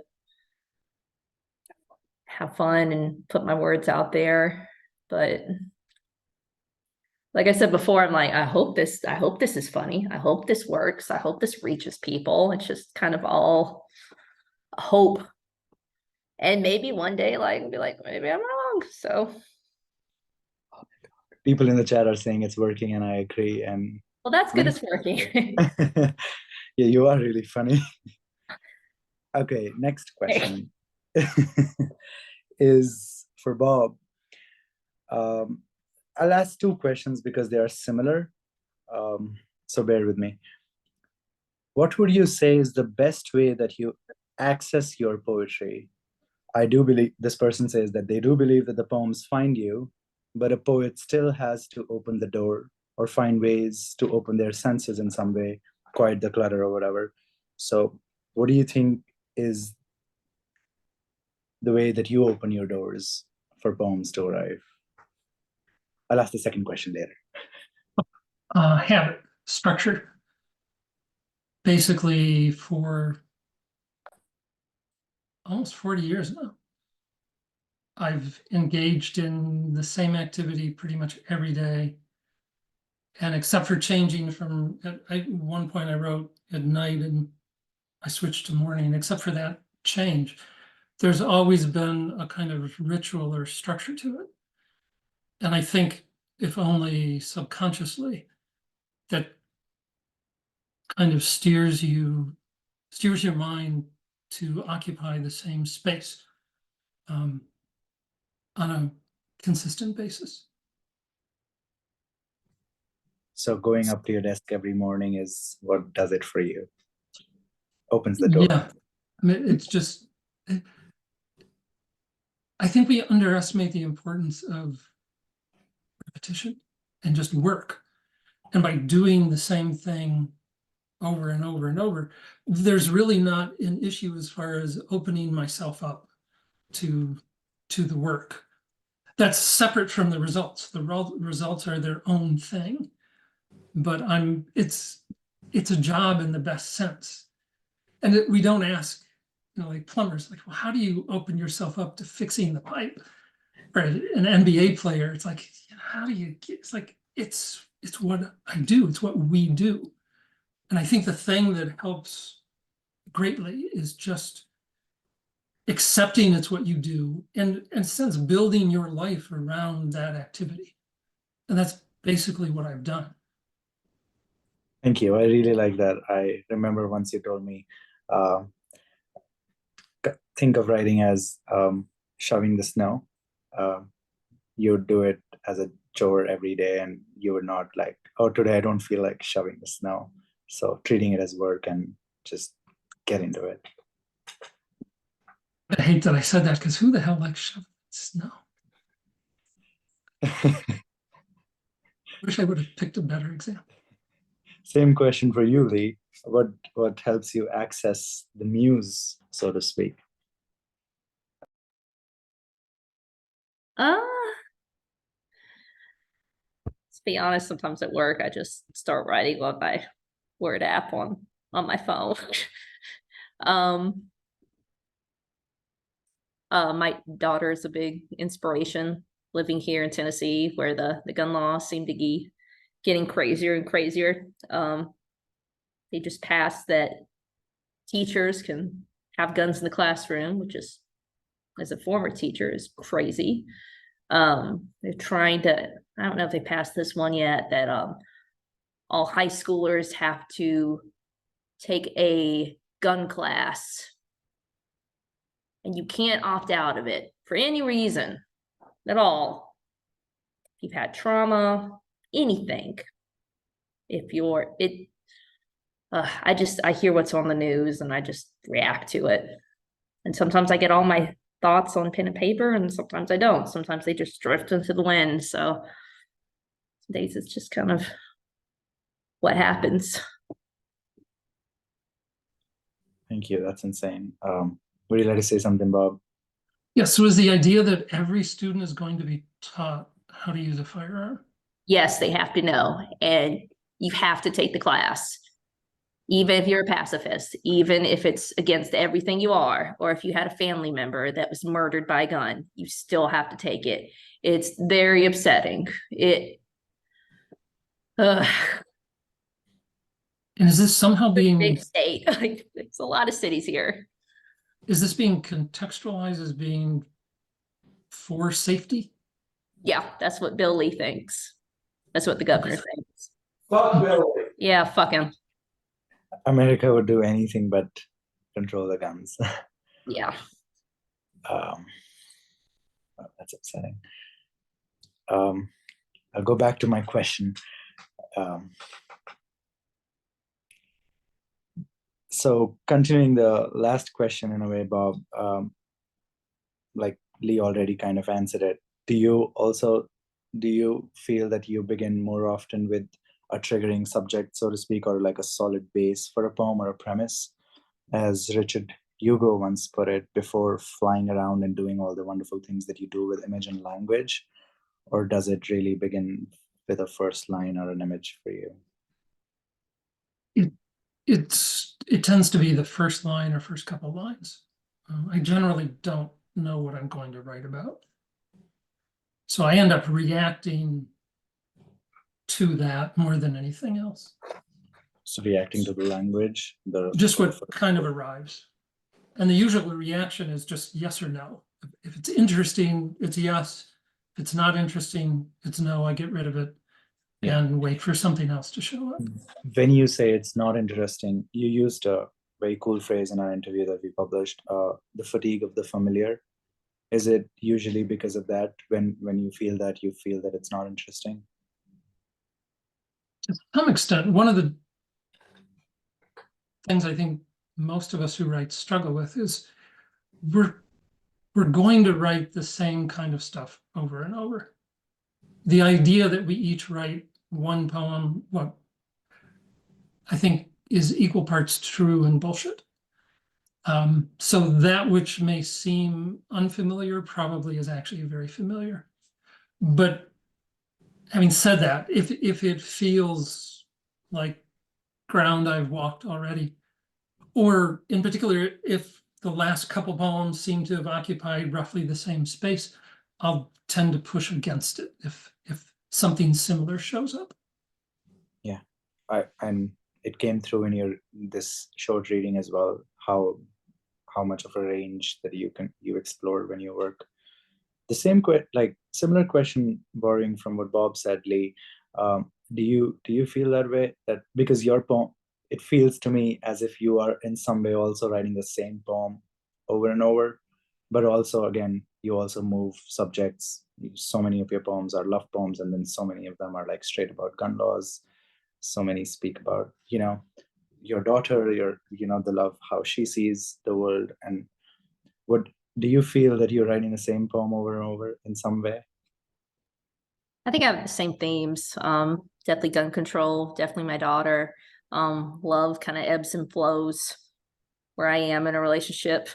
have fun and put my words out there. But like I said before, I'm like, I hope this is funny. I hope this works. I hope this reaches people. It's just kind of all hope. And maybe one day, like, be like, maybe I'm wrong. So people in the chat are saying it's working, and I agree. And well, that's good. It's working. Yeah, you are really funny. Okay, next question is for Bob. I'll ask two questions because they are similar. So bear with me. What would you say is the best way that you access your poetry? I do believe, this person says that they do believe that the poems find you, but a poet still has to open the door or find ways to open their senses in some way, quiet the clutter or whatever. So what do you think is the way that you open your doors for poems to arrive? I'll ask the second question later. Habit, structure. Basically, for almost 40 years now, I've engaged in the same activity pretty much every day. And except for changing from, at one point I wrote at night and I switched to morning, except for that change, there's always been a kind of ritual or structure to it. And I think, if only subconsciously, that kind of steers your mind to occupy the same space on a consistent basis. So going up to your desk every morning is what does it for you? Opens the door. Yeah, I mean, it's just, I think we underestimate the importance of repetition and just work. And by doing the same thing over and over and over, there's really not an issue as far as opening myself up to the work. That's separate from the results. The results are their own thing, but it's a job in the best sense. And we don't ask, like plumbers, like, well, how do you open yourself up to fixing the pipe? Or an NBA player, it's like, how do you get, it's like, it's what I do, it's what we do. And I think the thing that helps greatly is just accepting it's what you do, and in a sense, building your life around that activity. And that's basically what I've done. Thank you. I really like that. I remember once you told me, think of writing as shoving the snow. You would do it as a chore every day, and you would not like, oh, today I don't feel like shoving the snow. So treating it as work and just get into it. I hate that I said that, because who the hell likes shoveling snow? Wish I would have picked a better example. Same question for you, Lee. What helps you access the muse, so to speak? Uh, to be honest, sometimes at work, I just start writing on my Word app on my phone. My daughter is a big inspiration living here in Tennessee, where the gun laws seem to be getting crazier and crazier. They just passed that teachers can have guns in the classroom, which is, as a former teacher, is crazy. They're trying to, I don't know if they passed this one yet, that all high schoolers have to take a gun class, and you can't opt out of it for any reason at all. If you've had trauma, anything. If you're I hear what's on the news and I just react to it. And sometimes I get all my thoughts on pen and paper, and sometimes I don't. Sometimes they just drift into the wind. So some days it's just kind of what happens. Thank you. That's insane. Would you like to say something, Bob? Yes, so is the idea that every student is going to be taught how to use a firearm? Yes, they have to know, and you have to take the class. Even if you're a pacifist, even if it's against everything you are, or if you had a family member that was murdered by a gun, you still have to take it. It's very upsetting. And is this somehow Big being, state. Like, it's a lot of cities here. is this being contextualized as being for safety? Yeah, that's what Bill Lee thinks. That's what the governor thinks. Fuck Bill. Yeah, fuck him. America would do anything but control the guns. Yeah. That's upsetting. I'll go back to my question. So continuing the last question in a way, Bob, like Lee already kind of answered it. Do you feel that you begin more often with a triggering subject, so to speak, or like a solid base for a poem or a premise, as Richard Hugo once put it, before flying around and doing all the wonderful things that you do with image and language? Or does it really begin with a first line or an image for you? It tends to be the first line or first couple lines. I generally don't know what I'm going to write about. So I end up reacting to that more than anything else. So reacting to the language, Just what kind of arrives. And the usual reaction is just yes or no. If it's interesting, it's yes. If it's not interesting, it's no, I get rid of it and wait for something else to show up. When you say it's not interesting, you used a very cool phrase in our interview that we published, the fatigue of the familiar. Is it usually because of that, when you feel that it's not interesting? To some extent, one of the things I think most of us who write struggle with is we're going to write the same kind of stuff over and over. The idea that we each write one poem, what I think is equal parts true and bullshit. So that which may seem unfamiliar probably is actually very familiar. But having said that, if it feels like ground I've walked already, or in particular, if the last couple poems seem to have occupied roughly the same space, I'll tend to push against it if something similar shows up. Yeah, and it came through in this short reading as well, how much of a range that you explore when you work. The similar question, borrowing from what Bob said, Lee. Do you feel that way? That because your poem, it feels to me as if you are in some way also writing the same poem over and over, but also again you also move subjects. So many of your poems are love poems, and then so many of them are like straight about gun laws. So many speak about your daughter, the love, how she sees the world. And what do you feel that you're writing the same poem over and over in some way? I think I have the same themes. Definitely gun control, definitely my daughter. Love kind of ebbs and flows where I am in a relationship.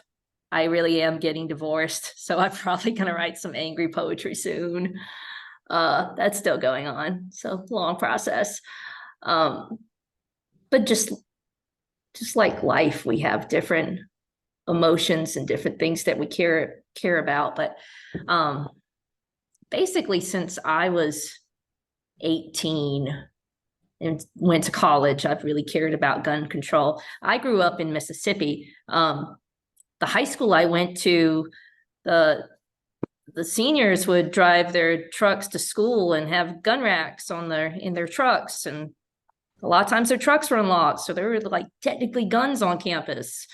I really am getting divorced, so I'm probably gonna write some angry poetry soon. That's still going on, so long process. But just like life, we have different emotions and different things that we care about. But basically, since I was 18 and went to college, I've really cared about gun control. I grew up in Mississippi. The high school I went to, the seniors would drive their trucks to school and have gun racks in their trucks, and a lot of times their trucks were unlocked, so there were like technically guns on campus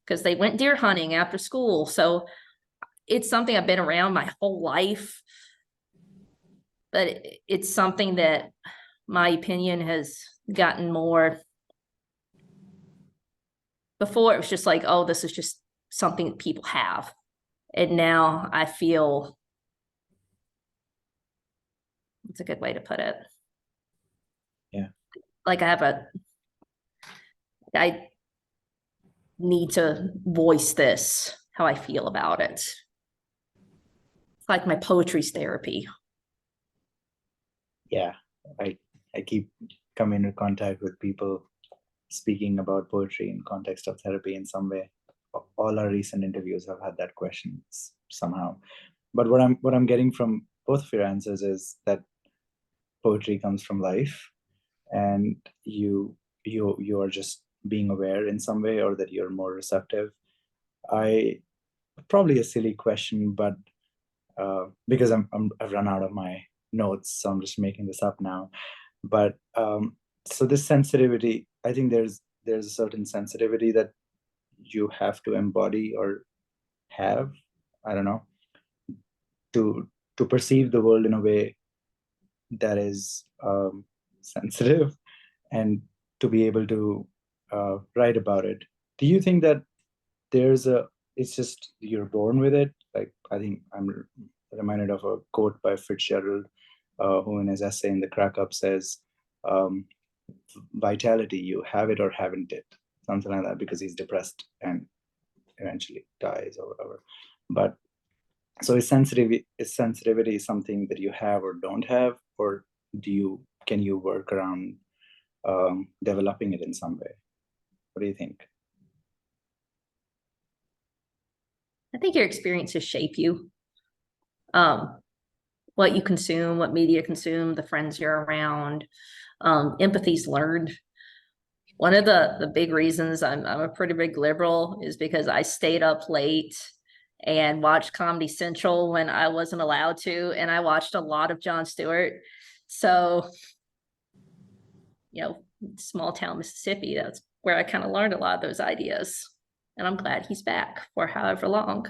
because they went deer hunting after school. So it's something I've been around my whole life, but it's something that my opinion has gotten more. Before it was just like, oh, this is just something that people have. And now I feel, it's a good way to put it. Yeah. Like I need to voice this, how I feel about it. It's like my poetry's therapy. Yeah, I keep coming into contact with people speaking about poetry in context of therapy in some way. All our recent interviews have had that question somehow. But what I'm getting from both of your answers is that poetry comes from life, and you are just being aware in some way, or that you're more receptive. Probably a silly question, but because I've run out of my notes, so I'm just making this up now. But so this sensitivity, I think there's a certain sensitivity that you have to embody or have, I don't know, to perceive the world in a way that is sensitive, and to be able to write about it. Do you think that it's just you're born with it? Like, I think I'm reminded of a quote by Fitzgerald, who in his essay in The Crack Up says, vitality, you have it or haven't it, something like that, because he's depressed and eventually dies or whatever. But so is sensitivity something that you have or don't have, or can you work around developing it in some way? What do you think? I think your experiences shape you. What you consume, what media consume, the friends you're around. Empathy's learned. One of the big reasons I'm a pretty big liberal is because I stayed up late and watched Comedy Central when I wasn't allowed to, and I watched a lot of Jon Stewart. So, small town Mississippi, that's where I kind of learned a lot of those ideas. And I'm glad he's back for however long.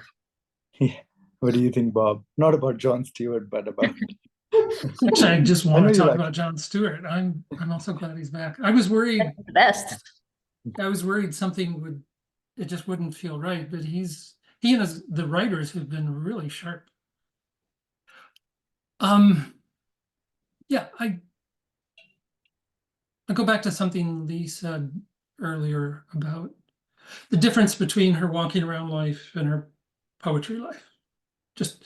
Yeah. What do you think, Bob? Not about Jon Stewart, but about Actually, I just want to talk like about Jon Stewart. I'm also glad he's back. I was worried. The best. I was worried something it just wouldn't feel right, but he and the writers have been really sharp. Yeah, I go back to something Leigh said earlier about the difference between her walking around life and her poetry life. Just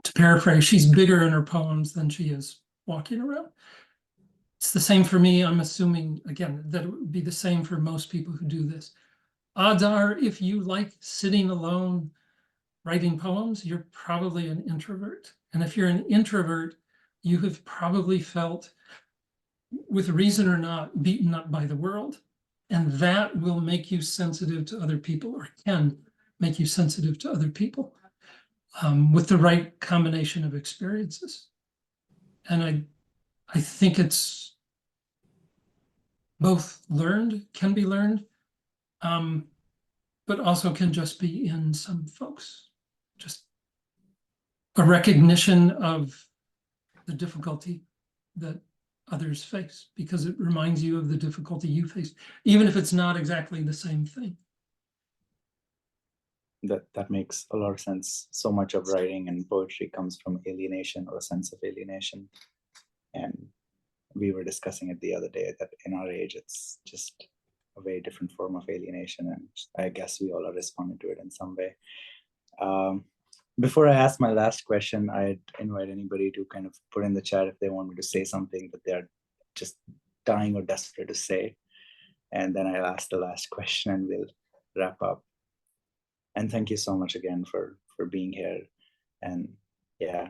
to paraphrase, she's bigger in her poems than she is walking around. It's the same for me. I'm assuming, again, that it would be the same for most people who do this. Odds are, if you like sitting alone writing poems, you're probably an introvert. And if you're an introvert, you have probably felt, with reason or not, beaten up by the world. And that will make you sensitive to other people, or can make you sensitive to other people, with the right combination of experiences. And I think it's both can be learned, but also can just be in some folks. Just a recognition of the difficulty that others face, because it reminds you of the difficulty you face, even if it's not exactly the same thing. that makes a lot of sense. So much of writing and poetry comes from alienation or a sense of alienation. And we were discussing it the other day that in our age, it's just a very different form of alienation. And I guess we all are responding to it in some way. Before I ask my last question, I'd invite anybody to kind of put in the chat if they want me to say something that they're just dying or desperate to say. And then I'll ask the last question and we'll wrap up. And thank you so much again for being here. And yeah,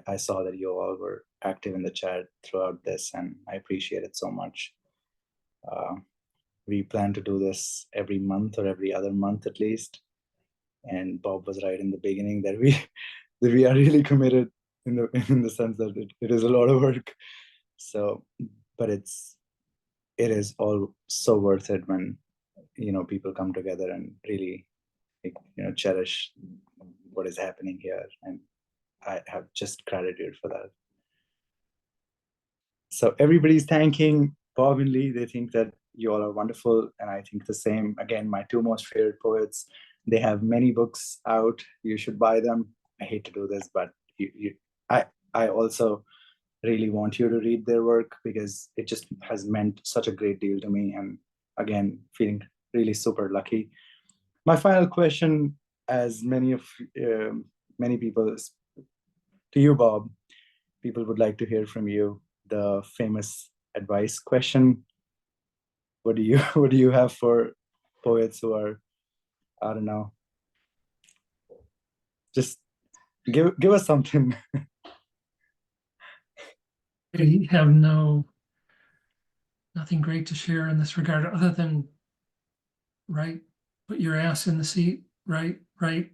I saw that you all were active in the chat throughout this, and I appreciate it so much. We plan to do this every month or every other month at least. And Bob was right in the beginning that we are really committed in the sense that it is a lot of work. So, but it is all so worth it when people come together and really cherish what is happening here, and I have just gratitude for that. So everybody's thanking Bob and Leigh. They think that you all are wonderful, and I think the same. Again, my two most favorite poets, they have many books out. You should buy them. I hate to do this, but I also really want you to read their work because it just has meant such a great deal to me. And again, feeling really super lucky. My final question, as many people, to you, Bob, people would like to hear from you the famous advice question. What do you have for poets who are, I don't know, just give us something. I have nothing great to share in this regard other than write, put your ass in the seat, write, and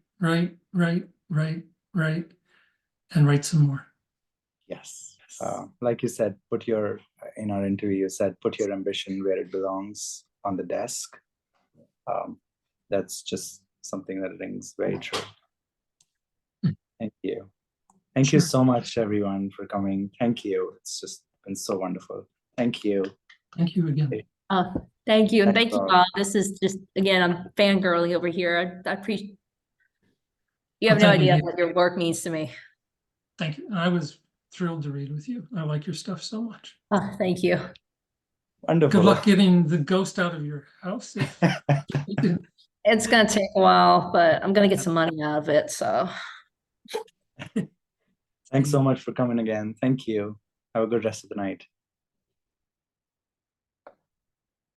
write some more. Yes. Like you said, in our interview, you said, put your ambition where it belongs, on the desk. That's just something that rings very true. Thank you. Thank you so much, everyone, for coming. Thank you. It's just been so wonderful. Thank you. Thank you again. Thank you. And Thanks, thank you, Bob. Bob. This is just, again, I'm fangirling over here. I appreciate, you have no Thank you. idea what your work means to me. Thank you. I was thrilled to read with you. I like your stuff so much. Thank you. Wonderful. Good luck getting the ghost out of your house. It's going to take a while, but I'm going to get some money out of it. So Thanks so much for coming again. Thank you. Have a good rest of the night.